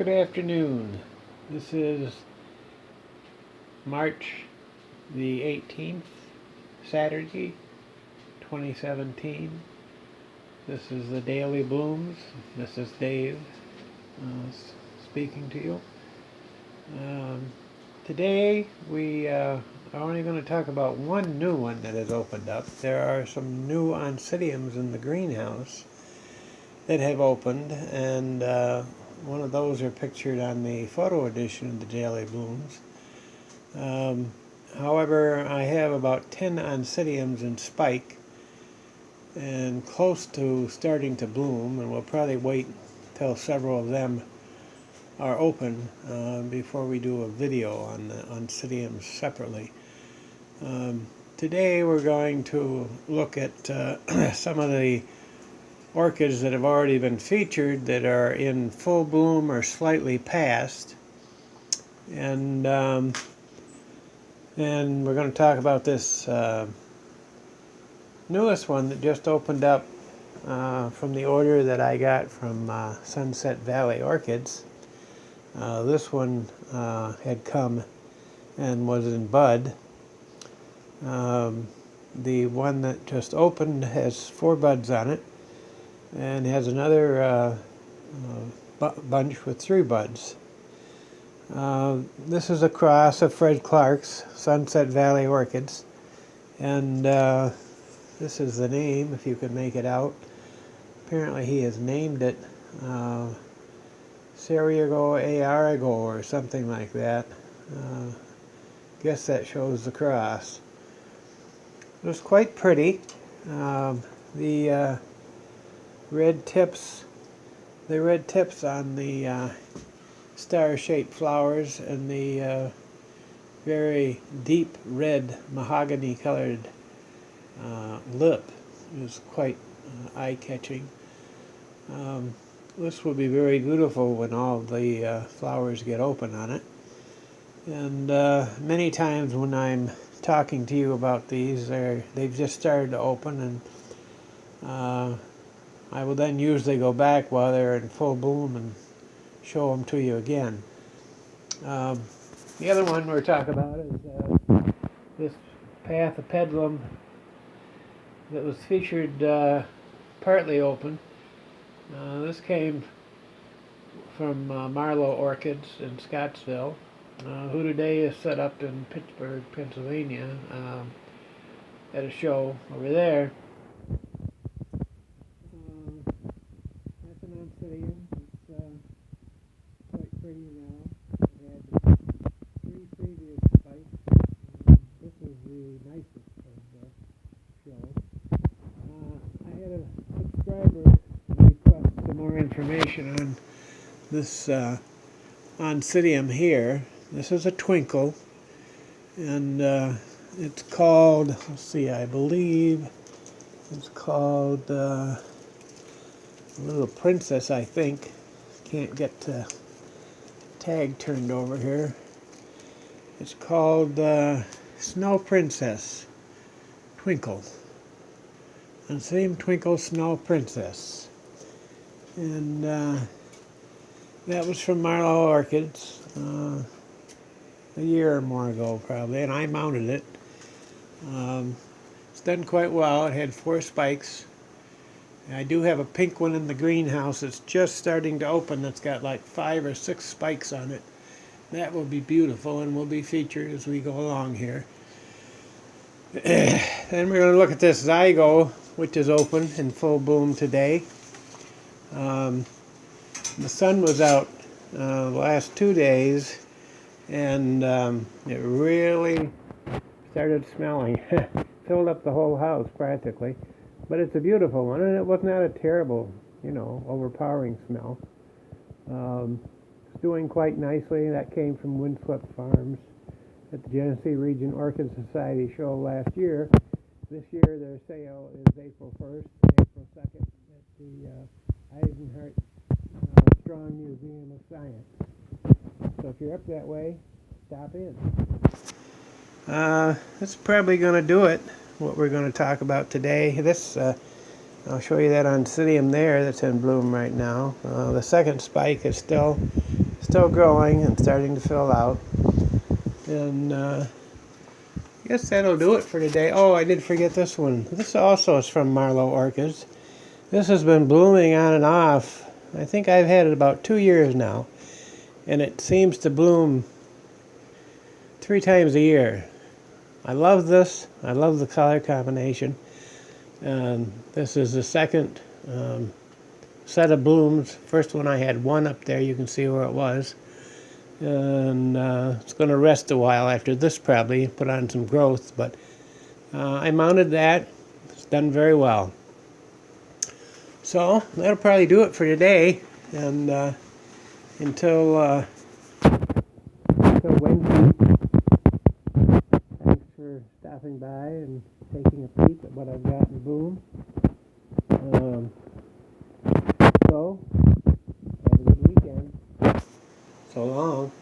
Good afternoon. This is March the 18th, Saturday, 2017. This is the Daily Blooms. This is Dave speaking to you. Today we are only going to talk about one new one that has opened up. There are some new oncidiums in the greenhouse that have opened, and one of those are pictured on the photo edition of the Daily Blooms. However, I have about 10 oncidiums in spike and close to starting to bloom, and we'll probably wait till several of them are open before we do a video on the oncidiums separately. Today we're going to look at some of the orchids that have already been featured that are in full bloom or slightly past, and we're going to talk about this newest one that just opened up from the order that I got from Sunset Valley Orchids. This one had come and was in bud. The one that just opened has 4 buds on it and has another bunch with 3 buds. This is a cross of Fred Clark's Sunset Valley Orchids, and this is the name, if you can make it out. Apparently he has named it Cerigo Arago or something like that. Guess that shows the cross. It was quite pretty. The red tips on the star-shaped flowers and the very deep red mahogany colored lip is quite eye-catching. This will be very beautiful when all the flowers get open on it. And many times when I'm talking to you about these, they've just started to open, and I will then usually go back while they're in full bloom and show them to you again. The other one we're talking about is this Path of Pedlum that was featured partly open. This came from Marlowe Orchids in Scottsville, who today is set up in Pittsburgh, Pennsylvania, at a show over there. That's an oncidium. It's quite pretty now. It had 3 previous spikes. This is the nicest of the show. I had a subscriber request some more information on this oncidium here. This is a twinkle, and it's called, let's see, I believe it's called Little Princess, I think. Can't get the tag turned over here. It's called Snow Princess Twinkle. Oncidium Twinkle Snow Princess. And that was from Marlowe Orchids a year or more ago probably, and I mounted it. It's done quite well. It had 4 spikes. I do have a pink one in the greenhouse that's just starting to open that's got like 5 or 6 spikes on it. That will be beautiful and will be featured as we go along here. Then we're going to look at this Zygo, which is open in full bloom today. The sun was out the last 2 days, and it really started smelling. Filled up the whole house practically. But it's a beautiful one, and it was not a terrible, overpowering smell. It's doing quite nicely. That came from Windswept Farms at the Genesee Region Orchid Society show last year. This year their sale is April 1st, April 2nd at the Eisenhart Strong Museum of Science. So if you're up that way, stop in. That's probably going to do it, what we're going to talk about today. This, I'll show you that oncidium there that's in bloom right now. The second spike is still still growing and starting to fill out. And I guess that'll do it for today. Oh, I did forget this one. This also is from Marlowe Orchids. This has been blooming on and off. I think I've had it about 2 years now. And it seems to bloom 3 times a year. I love this. I love the color combination. This is the second set of blooms. First one I had one up there. You can see where it was. And it's going to rest a while after this, probably put on some growth. But I mounted that. It's done very well. So that'll probably do it for today. And until Wednesday. Thanks for stopping by and taking a peek at what I've got in bloom. So have a good weekend. So long.